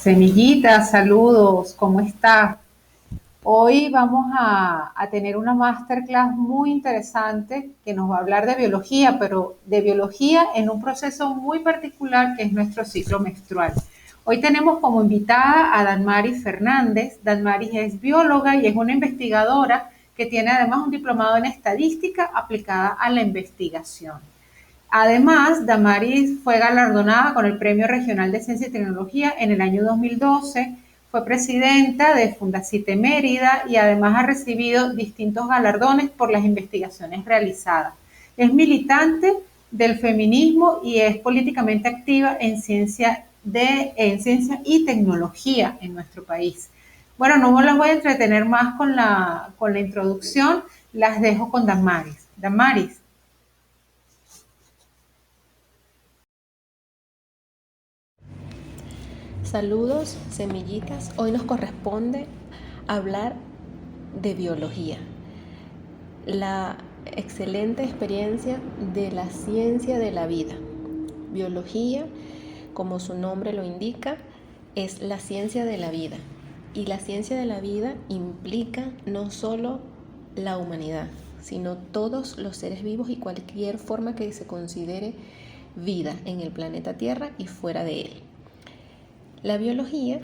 Semillita, saludos, ¿cómo estás? Hoy vamos a tener una masterclass muy interesante que nos va a hablar de biología, pero de biología en un proceso muy particular que es nuestro ciclo menstrual. Hoy tenemos como invitada a Damaris Fernández. Damaris es bióloga y es una investigadora que tiene además un diplomado en estadística aplicada a la investigación. Además, Damaris fue galardonada con el Premio Regional de Ciencia y Tecnología en el año 2012, fue presidenta de Fundacite Mérida y además ha recibido distintos galardones por las investigaciones realizadas. Es militante del feminismo y es políticamente activa en ciencia y tecnología en nuestro país. Bueno, no me las voy a entretener más con la introducción, las dejo con Damaris. Damaris. Saludos, semillitas. Hoy nos corresponde hablar de biología, la excelente experiencia de la ciencia de la vida. Biología, como su nombre lo indica, es la ciencia de la vida. Y la ciencia de la vida implica no solo la humanidad, sino todos los seres vivos y cualquier forma que se considere vida en el planeta Tierra y fuera de él. La biología,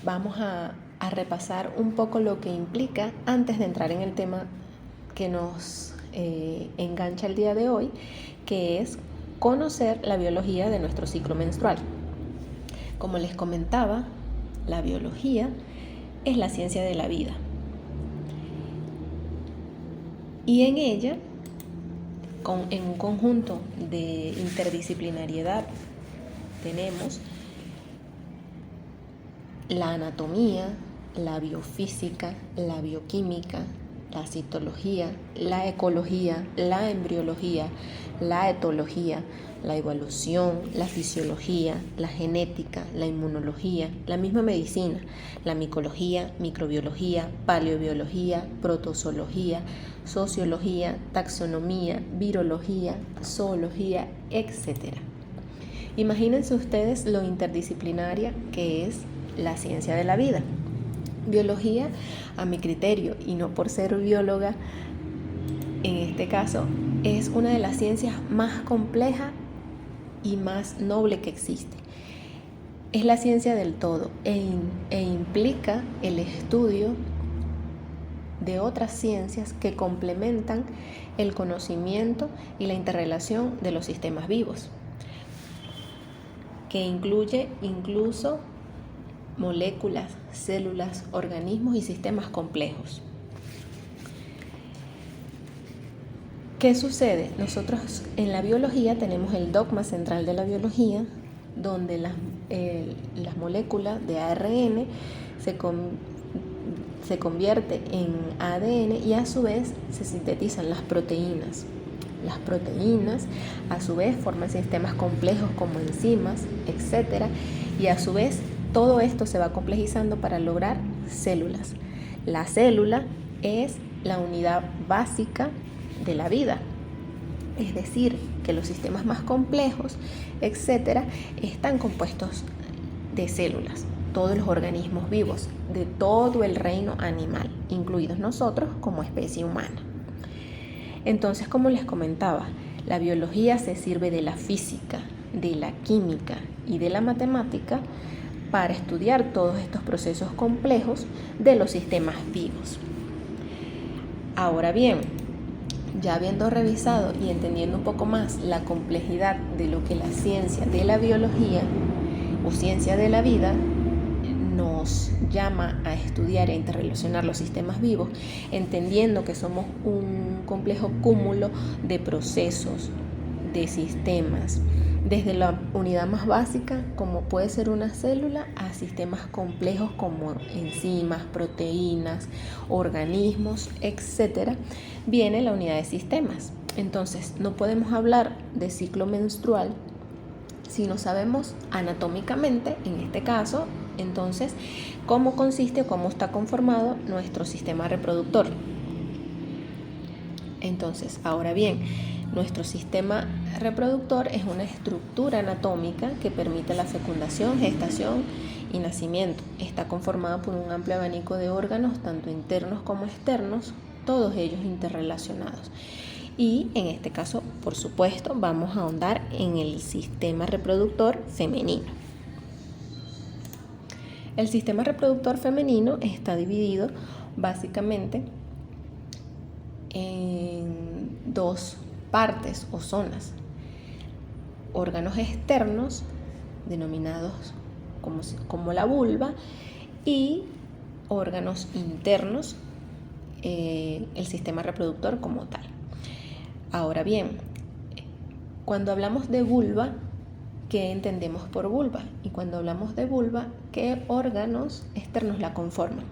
vamos a repasar un poco lo que implica antes de entrar en el tema que nos engancha el día de hoy, que es conocer la biología de nuestro ciclo menstrual. Como les comentaba, la biología es la ciencia de la vida. Y en ella, en un conjunto de interdisciplinariedad, tenemos la anatomía, la biofísica, la bioquímica, la citología, la ecología, la embriología, la etología, la evolución, la fisiología, la genética, la inmunología, la misma medicina, la micología, microbiología, paleobiología, protozoología, sociología, taxonomía, virología, zoología, etc. Imagínense ustedes lo interdisciplinaria que es la ciencia de la vida. Biología, a mi criterio, y no por ser bióloga, en este caso, es una de las ciencias más complejas y más noble que existe. Es la ciencia del todo e implica el estudio de otras ciencias que complementan el conocimiento y la interrelación de los sistemas vivos, que incluye incluso moléculas, células, organismos y sistemas complejos. ¿Qué sucede? Nosotros en la biología tenemos el dogma central de la biología, donde las moléculas de ARN se convierte en ADN y a su vez se sintetizan las proteínas. Las proteínas a su vez forman sistemas complejos como enzimas, etc. Y a su vez todo esto se va complejizando para lograr células. La célula es la unidad básica de la vida. Es decir, que los sistemas más complejos, etc., están compuestos de células. Todos los organismos vivos, de todo el reino animal, incluidos nosotros como especie humana. Entonces, como les comentaba, la biología se sirve de la física, de la química y de la matemática para estudiar todos estos procesos complejos de los sistemas vivos. Ahora bien, ya habiendo revisado y entendiendo un poco más la complejidad de lo que la ciencia de la biología o ciencia de la vida nos llama a estudiar e interrelacionar los sistemas vivos, entendiendo que somos un complejo cúmulo de procesos, de sistemas, desde la unidad más básica, como puede ser una célula, a sistemas complejos como enzimas, proteínas, organismos, etc., viene la unidad de sistemas. Entonces, no podemos hablar de ciclo menstrual si no sabemos anatómicamente, en este caso, entonces, cómo consiste o cómo está conformado nuestro sistema reproductor. Entonces, ahora bien, Nuestro sistema reproductor es una estructura anatómica que permite la fecundación, gestación y nacimiento. Está conformada por un amplio abanico de órganos, tanto internos como externos, todos ellos interrelacionados. Y en este caso, por supuesto, vamos a ahondar en el sistema reproductor femenino. El sistema reproductor femenino está dividido básicamente en dos partes o zonas: órganos externos, denominados como la vulva, y órganos internos, el sistema reproductor como tal. Ahora bien, cuando hablamos de vulva, ¿qué entendemos por vulva? Y cuando hablamos de vulva, ¿qué órganos externos la conforman?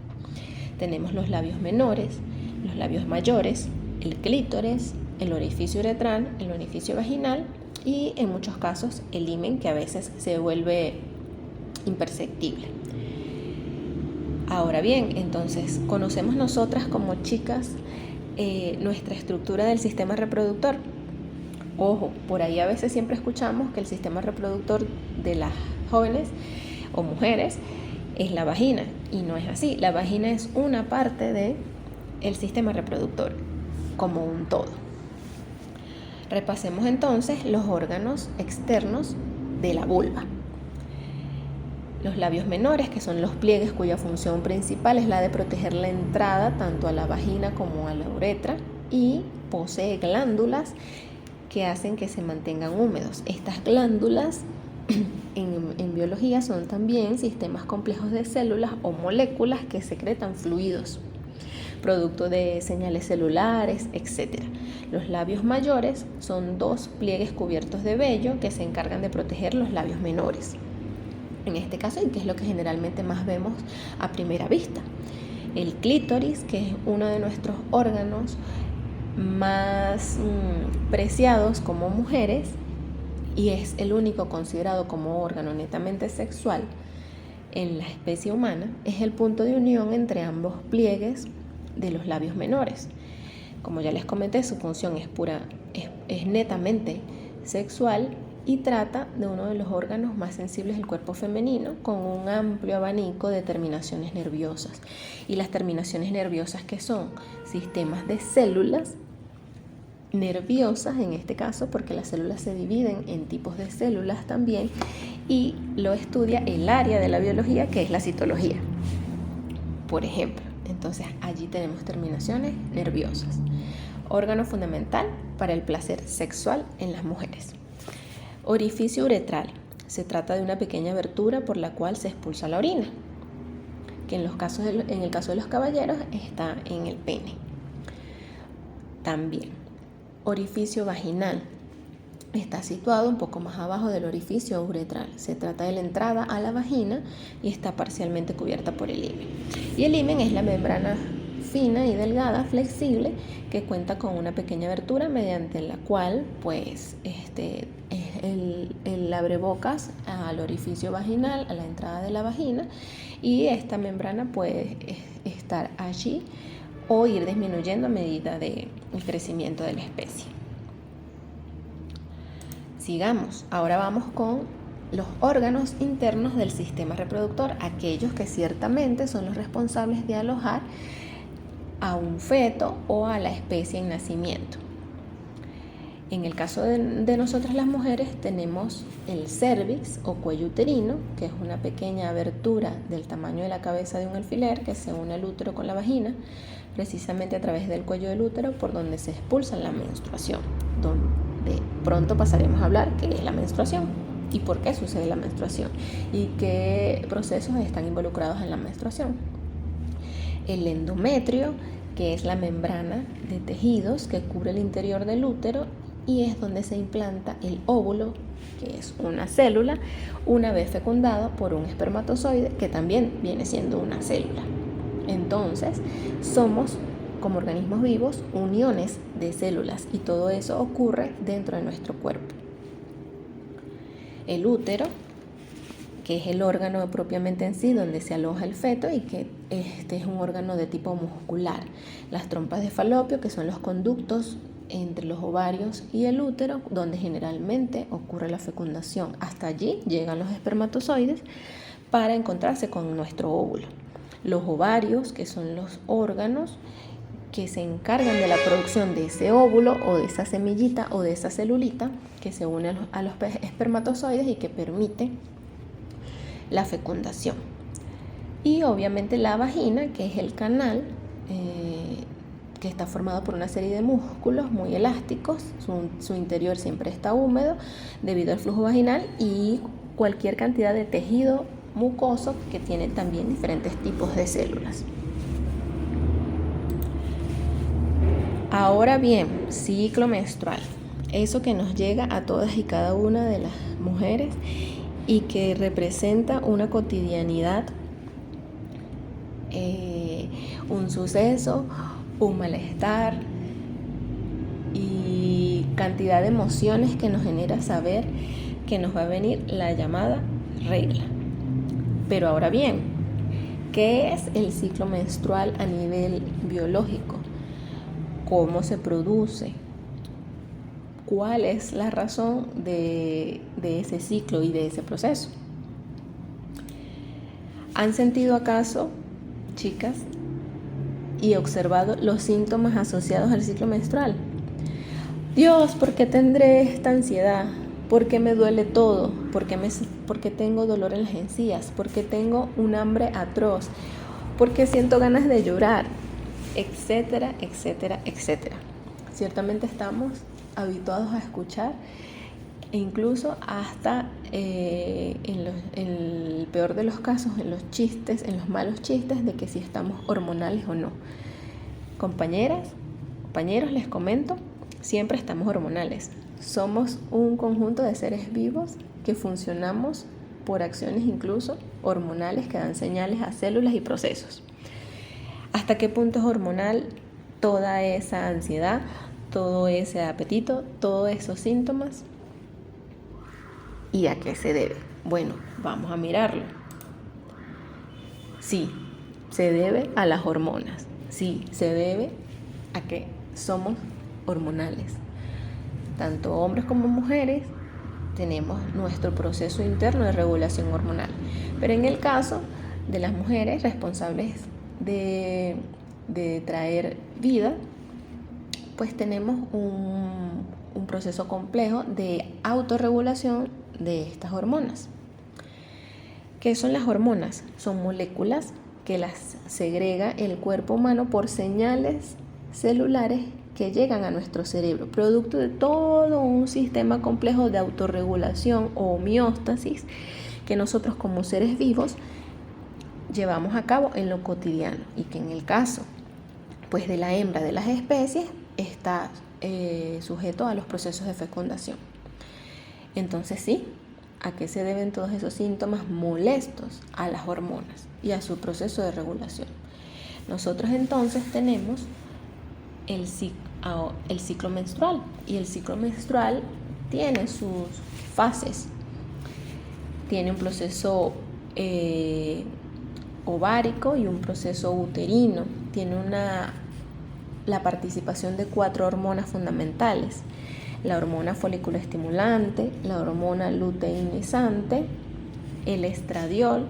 Tenemos los labios menores, los labios mayores, el clítoris, el orificio uretral, el orificio vaginal y en muchos casos el himen, que a veces se vuelve imperceptible. Ahora bien, entonces, ¿conocemos nosotras como chicas nuestra estructura del sistema reproductor? Ojo, por ahí a veces siempre escuchamos que el sistema reproductor de las jóvenes o mujeres es la vagina, y no es así. La vagina es una parte del sistema reproductor como un todo. Repasemos entonces los órganos externos de la vulva. Los labios menores, que son los pliegues cuya función principal es la de proteger la entrada tanto a la vagina como a la uretra, y posee glándulas que hacen que se mantengan húmedos. Estas glándulas en biología son también sistemas complejos de células o moléculas que secretan fluidos, producto de señales celulares, etc. Los labios mayores son dos pliegues cubiertos de vello que se encargan de proteger los labios menores. En este caso, y que es lo que generalmente más vemos a primera vista, el clítoris, que es uno de nuestros órganos más preciados como mujeres y es el único considerado como órgano netamente sexual en la especie humana, es el punto de unión entre ambos pliegues de los labios menores. Como ya les comenté, su función es netamente sexual y trata de uno de los órganos más sensibles del cuerpo femenino, con un amplio abanico de terminaciones nerviosas. Y las terminaciones nerviosas, que son sistemas de células nerviosas, en este caso, porque las células se dividen en tipos de células también, y lo estudia el área de la biología que es la citología, por ejemplo. Entonces allí tenemos terminaciones nerviosas. Órgano fundamental para el placer sexual en las mujeres. Orificio uretral. Se trata de una pequeña abertura por la cual se expulsa la orina, que en el caso de los caballeros está en el pene. También, orificio vaginal. Está situado un poco más abajo del orificio uretral. Se trata de la entrada a la vagina y está parcialmente cubierta por el himen. Y el himen es la membrana fina y delgada, flexible, que cuenta con una pequeña abertura mediante la cual el abrebocas al orificio vaginal, a la entrada de la vagina, y esta membrana puede estar allí o ir disminuyendo a medida del crecimiento de la especie. Sigamos, ahora vamos con los órganos internos del sistema reproductor, aquellos que ciertamente son los responsables de alojar a un feto o a la especie en nacimiento. En el caso de nosotras las mujeres tenemos el cérvix o cuello uterino, que es una pequeña abertura del tamaño de la cabeza de un alfiler que se une al útero con la vagina, precisamente a través del cuello del útero, por donde se expulsa la menstruación, donde pronto pasaremos a hablar qué es la menstruación y por qué sucede la menstruación y qué procesos están involucrados en la menstruación. El endometrio, que es la membrana de tejidos que cubre el interior del útero y es donde se implanta el óvulo, que es una célula, una vez fecundado por un espermatozoide, que también viene siendo una célula. Entonces, somos, como organismos vivos, uniones de células y todo eso ocurre dentro de nuestro cuerpo. El útero, que es el órgano propiamente en sí donde se aloja el feto y que este es un órgano de tipo muscular. Las trompas de Falopio, que son los conductos entre los ovarios y el útero, donde generalmente ocurre la fecundación. Hasta allí llegan los espermatozoides para encontrarse con nuestro óvulo. Los ovarios, que son los órganos que se encargan de la producción de ese óvulo o de esa semillita o de esa celulita que se une a los espermatozoides y que permite la fecundación. Y obviamente la vagina, que es el canal que está formado por una serie de músculos muy elásticos. Su interior siempre está húmedo debido al flujo vaginal y cualquier cantidad de tejido mucoso que tiene también diferentes tipos de células. Ahora bien, ciclo menstrual, eso que nos llega a todas y cada una de las mujeres y que representa una cotidianidad, un suceso, un malestar y cantidad de emociones que nos genera saber que nos va a venir la llamada regla. Pero ahora bien, ¿qué es el ciclo menstrual a nivel biológico? ¿Cómo se produce? ¿Cuál es la razón de ese ciclo y de ese proceso? ¿Han sentido acaso, chicas, y observado los síntomas asociados al ciclo menstrual? Dios, ¿por qué tendré esta ansiedad? ¿Por qué me duele todo? ¿Por qué tengo dolor en las encías? ¿Por qué tengo un hambre atroz? ¿Por qué siento ganas de llorar? Etcétera, etcétera, etcétera. Ciertamente estamos habituados a escuchar e incluso hasta en el peor de los casos, en los chistes, en los malos chistes de que si estamos hormonales o no. Compañeras, compañeros, les comento, siempre estamos hormonales. Somos un conjunto de seres vivos que funcionamos por acciones incluso hormonales que dan señales a células y procesos. ¿Hasta qué punto es hormonal toda esa ansiedad, todo ese apetito, todos esos síntomas? ¿Y a qué se debe? Bueno, vamos a mirarlo. Sí, se debe a las hormonas. Sí, se debe a que somos hormonales. Tanto hombres como mujeres tenemos nuestro proceso interno de regulación hormonal. Pero en el caso de las mujeres responsables de traer vida, pues tenemos un proceso complejo de autorregulación de estas hormonas. ¿Qué son las hormonas? Son moléculas que las segrega el cuerpo humano por señales celulares que llegan a nuestro cerebro, producto de todo un sistema complejo de autorregulación o homeostasis que nosotros como seres vivos llevamos a cabo en lo cotidiano y que en el caso pues de la hembra de las especies está sujeto a los procesos de fecundación. Entonces sí, ¿a qué se deben todos esos síntomas molestos? A las hormonas y a su proceso de regulación. Nosotros entonces tenemos el ciclo menstrual y el ciclo menstrual tiene sus fases. Tiene un proceso ovárico y un proceso uterino. Tiene la participación de 4 hormonas fundamentales: la hormona folículo estimulante, la hormona luteinizante, el estradiol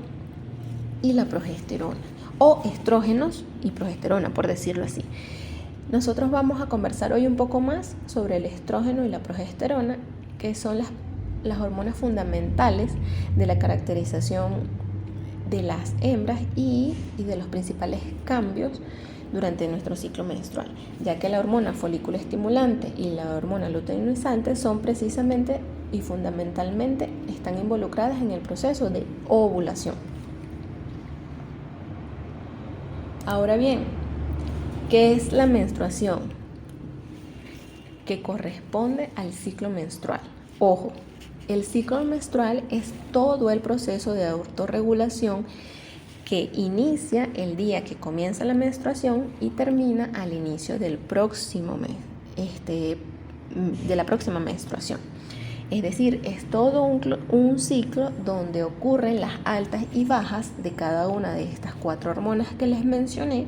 y la progesterona, o estrógenos y progesterona, por decirlo así. Nosotros vamos a conversar hoy un poco más sobre el estrógeno y la progesterona, que son las hormonas fundamentales de la caracterización de las hembras y de los principales cambios durante nuestro ciclo menstrual, ya que la hormona folículo estimulante y la hormona luteinizante son precisamente y fundamentalmente están involucradas en el proceso de ovulación. Ahora bien, ¿qué es la menstruación? Que corresponde al ciclo menstrual. Ojo, el ciclo menstrual es todo el proceso de autorregulación que inicia el día que comienza la menstruación y termina al inicio del próximo mes, de la próxima menstruación. Es decir, es todo un ciclo donde ocurren las altas y bajas de cada una de estas 4 hormonas que les mencioné,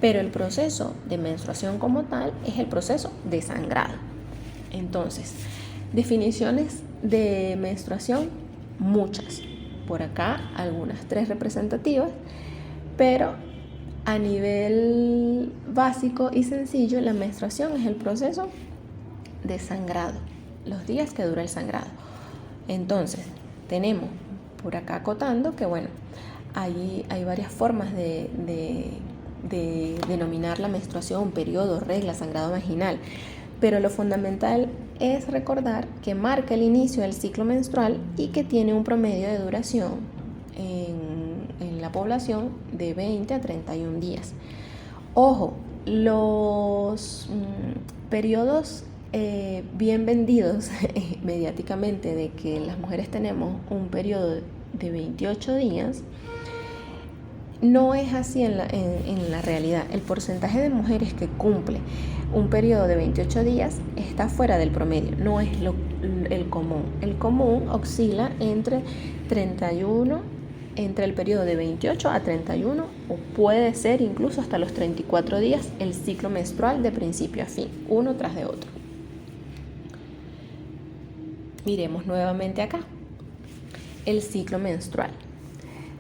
pero el proceso de menstruación como tal es el proceso de sangrado. Entonces, definiciones de menstruación, muchas. Por acá, algunas 3 representativas, pero a nivel básico y sencillo, la menstruación es el proceso de sangrado, los días que dura el sangrado. Entonces, tenemos por acá acotando que, bueno, hay varias formas de denominar la menstruación, periodo, regla, sangrado vaginal, pero lo fundamental es recordar que marca el inicio del ciclo menstrual y que tiene un promedio de duración en la población de 20 a 31 días. Ojo, los periodos bien vendidos mediáticamente de que las mujeres tenemos un periodo de 28 días, no es así en la realidad. El porcentaje de mujeres que cumple un periodo de 28 días está fuera del promedio, no es el común. El común oscila entre el periodo de 28 a 31 o puede ser incluso hasta los 34 días el ciclo menstrual de principio a fin, uno tras de otro. Miremos nuevamente acá el ciclo menstrual,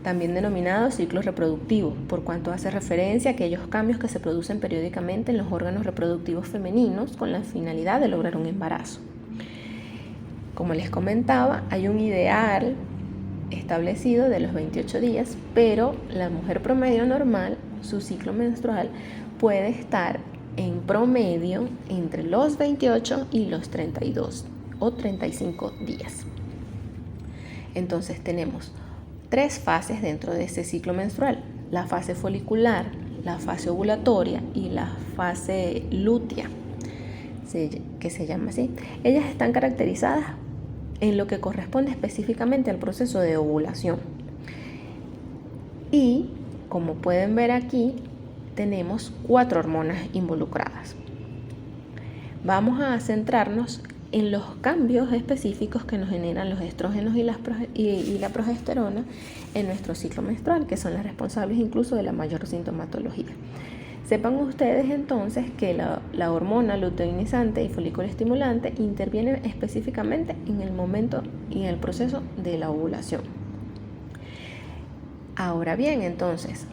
también denominado ciclo reproductivo, por cuanto hace referencia a aquellos cambios que se producen periódicamente en los órganos reproductivos femeninos con la finalidad de lograr un embarazo. Como les comentaba, hay un ideal establecido de los 28 días, pero la mujer promedio normal, su ciclo menstrual puede estar en promedio entre los 28 y los 32 o 35 días. Entonces tenemos 3 fases dentro de este ciclo menstrual: la fase folicular, la fase ovulatoria y la fase lútea, que se llama así. Ellas están caracterizadas en lo que corresponde específicamente al proceso de ovulación. Y como pueden ver aquí, tenemos 4 hormonas involucradas. Vamos a centrarnos en los cambios específicos que nos generan los estrógenos y la progesterona en nuestro ciclo menstrual, que son las responsables incluso de la mayor sintomatología. Sepan ustedes entonces que la hormona luteinizante y folículo estimulante interviene específicamente en el momento y en el proceso de la ovulación. Ahora bien, entonces,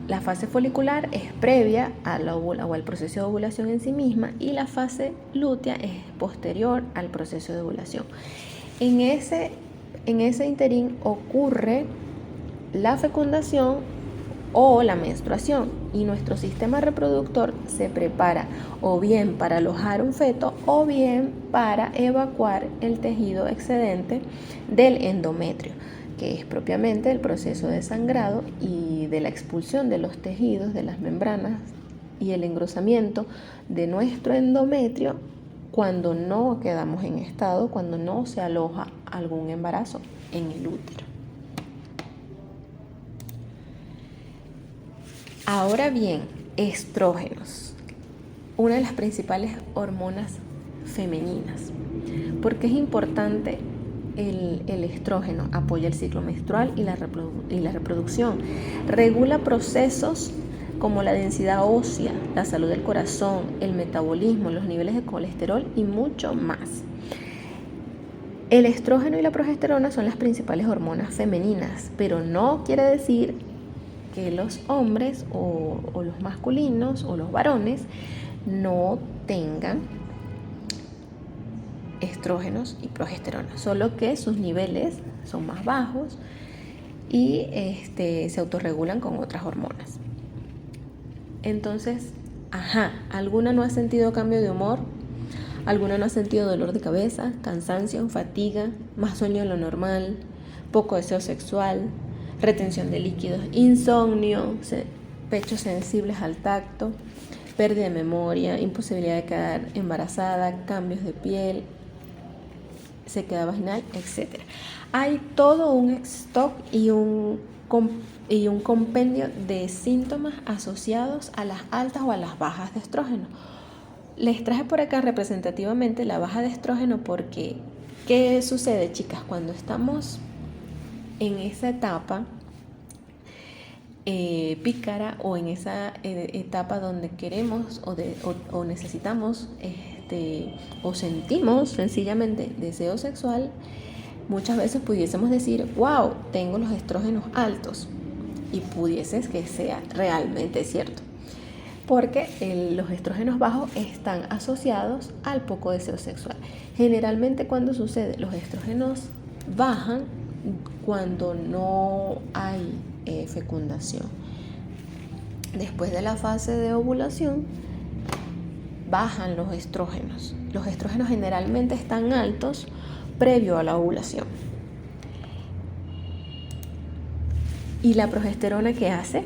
la fase folicular es previa al proceso de ovulación en sí misma y la fase lútea es posterior al proceso de ovulación. En ese interín ocurre la fecundación o la menstruación y nuestro sistema reproductor se prepara o bien para alojar un feto o bien para evacuar el tejido excedente del endometrio, que es propiamente el proceso de sangrado y de la expulsión de los tejidos, de las membranas y el engrosamiento de nuestro endometrio cuando no quedamos en estado, cuando no se aloja algún embarazo en el útero. Ahora bien, estrógenos, una de las principales hormonas femeninas. ¿Por qué es importante el estrógeno? Apoya el ciclo menstrual y la reproducción. Regula procesos como la densidad ósea, la salud del corazón, el metabolismo, los niveles de colesterol y mucho más. El estrógeno y la progesterona son las principales hormonas femeninas, pero no quiere decir que los hombres o los masculinos o los varones no tengan estrógenos y progesterona, solo que sus niveles son más bajos y se autorregulan con otras hormonas. Entonces, ¿alguna no ha sentido cambio de humor? ¿Alguna no ha sentido dolor de cabeza, cansancio, fatiga, más sueño de lo normal, poco deseo sexual, retención de líquidos, insomnio, pechos sensibles al tacto, pérdida de memoria, imposibilidad de quedar embarazada, cambios de piel, sequedad vaginal, etc.? Hay todo un stock y un compendio de síntomas asociados a las altas o a las bajas de estrógeno. Les traje por acá representativamente la baja de estrógeno porque, ¿qué sucede, chicas? Cuando estamos en esa etapa, pícara o en esa etapa donde queremos o necesitamos o sentimos sencillamente deseo sexual, muchas veces pudiésemos decir, wow, tengo los estrógenos altos, y pudiese que sea realmente cierto, porque los estrógenos bajos están asociados al poco deseo sexual. Generalmente cuando sucede, los estrógenos bajan cuando no hay fecundación. Después de la fase de ovulación, bajan los estrógenos. Los estrógenos generalmente están altos previo a la ovulación. ¿Y la progesterona qué hace?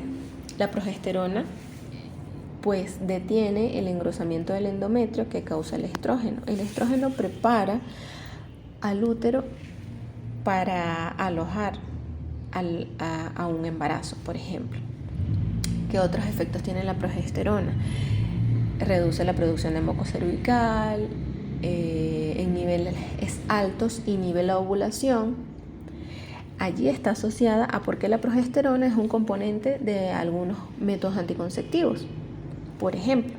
La progesterona pues detiene el engrosamiento del endometrio que causa el estrógeno. El estrógeno prepara al útero para alojar a un embarazo, por ejemplo. ¿Qué otros efectos tiene la progesterona? Reduce la producción de moco cervical en niveles altos, inhibe la ovulación. Allí está asociada a por qué la progesterona es un componente de algunos métodos anticonceptivos. Por ejemplo,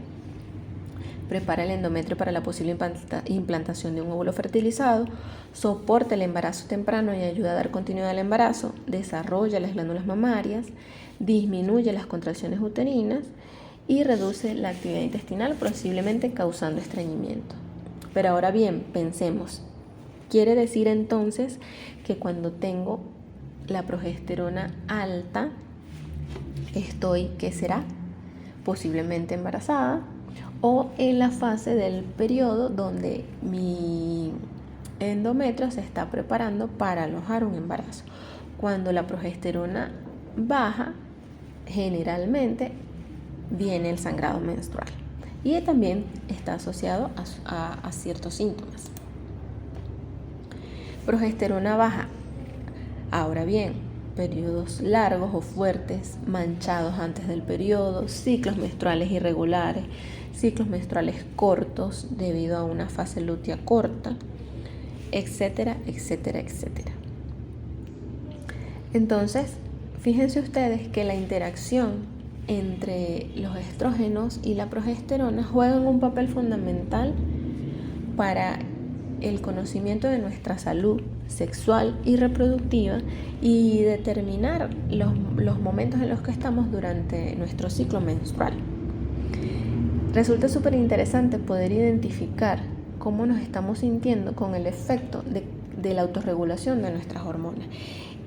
prepara el endometrio para la posible implantación de un óvulo fertilizado, soporta el embarazo temprano y ayuda a dar continuidad al embarazo, desarrolla las glándulas mamarias, disminuye las contracciones uterinas y reduce la actividad intestinal, posiblemente causando estreñimiento. Pero ahora bien, pensemos, quiere decir entonces que cuando tengo la progesterona alta, estoy, ¿qué será? Posiblemente embarazada, o en la fase del periodo donde mi endometrio se está preparando para alojar un embarazo. Cuando la progesterona baja, generalmente viene el sangrado menstrual y también está asociado a ciertos síntomas. Progesterona baja. Ahora bien, periodos largos o fuertes, manchados antes del periodo, ciclos menstruales irregulares, ciclos menstruales cortos debido a una fase lútea corta, etcétera, etcétera, etcétera. Entonces, fíjense ustedes que la interacción entre los estrógenos y la progesterona juegan un papel fundamental para el conocimiento de nuestra salud sexual y reproductiva y determinar los momentos en los que estamos durante nuestro ciclo menstrual. Resulta súper interesante poder identificar cómo nos estamos sintiendo con el efecto de la autorregulación de nuestras hormonas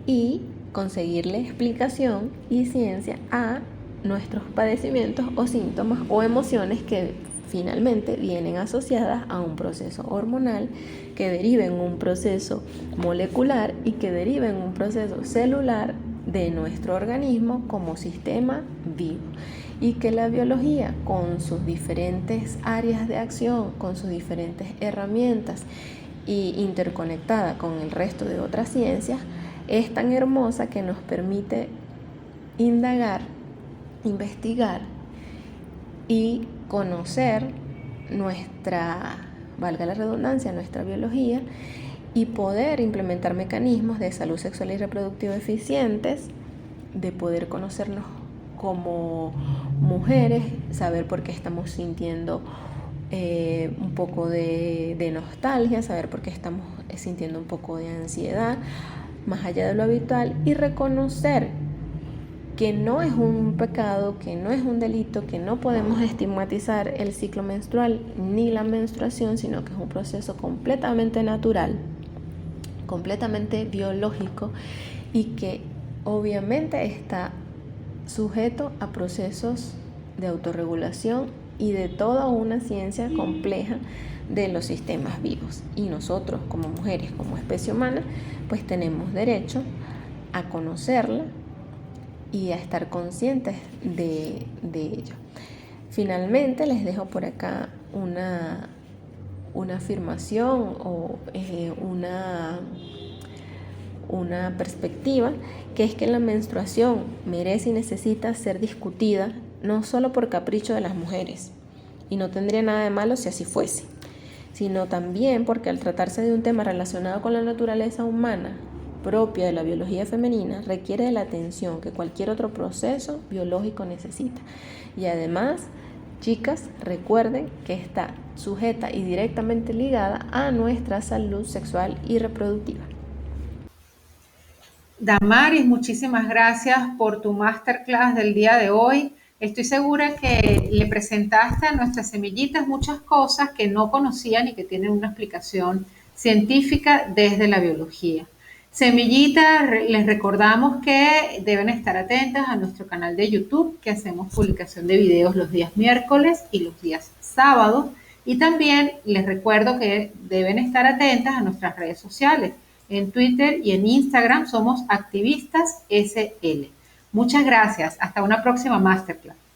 y conseguirle explicación y ciencia a nuestros padecimientos o síntomas o emociones que finalmente vienen asociadas a un proceso hormonal que deriva en un proceso molecular y que deriva en un proceso celular de nuestro organismo como sistema vivo, y que la biología, con sus diferentes áreas de acción, con sus diferentes herramientas y interconectada con el resto de otras ciencias, es tan hermosa que nos permite indagar, investigar y conocer nuestra, valga la redundancia, nuestra biología, y poder implementar mecanismos de salud sexual y reproductiva eficientes, de poder conocernos como mujeres, saber por qué estamos sintiendo un poco de nostalgia, saber por qué estamos sintiendo un poco de ansiedad, más allá de lo habitual, y reconocer que no es un pecado, que no es un delito, que no podemos estigmatizar el ciclo menstrual ni la menstruación, sino que es un proceso completamente natural, completamente biológico, y que obviamente está sujeto a procesos de autorregulación y de toda una ciencia compleja de los sistemas vivos. Y nosotros como mujeres, como especie humana, pues tenemos derecho a conocerla y a estar conscientes de ello. Finalmente les dejo por acá una afirmación o una perspectiva, que es que la menstruación merece y necesita ser discutida no solo por capricho de las mujeres, y no tendría nada de malo si así fuese, sino también porque al tratarse de un tema relacionado con la naturaleza humana, propia de la biología femenina requiere de la atención que cualquier otro proceso biológico necesita. Y además, chicas, recuerden que está sujeta y directamente ligada a nuestra salud sexual y reproductiva. Damaris, muchísimas gracias por tu masterclass del día de hoy. Estoy segura que le presentaste a nuestras semillitas muchas cosas que no conocían y que tienen una explicación científica desde la biología. Semillitas, les recordamos que deben estar atentas a nuestro canal de YouTube, que hacemos publicación de videos los días miércoles y los días sábados. Y también les recuerdo que deben estar atentas a nuestras redes sociales. En Twitter y en Instagram somos Activistas SL. Muchas gracias. Hasta una próxima masterclass.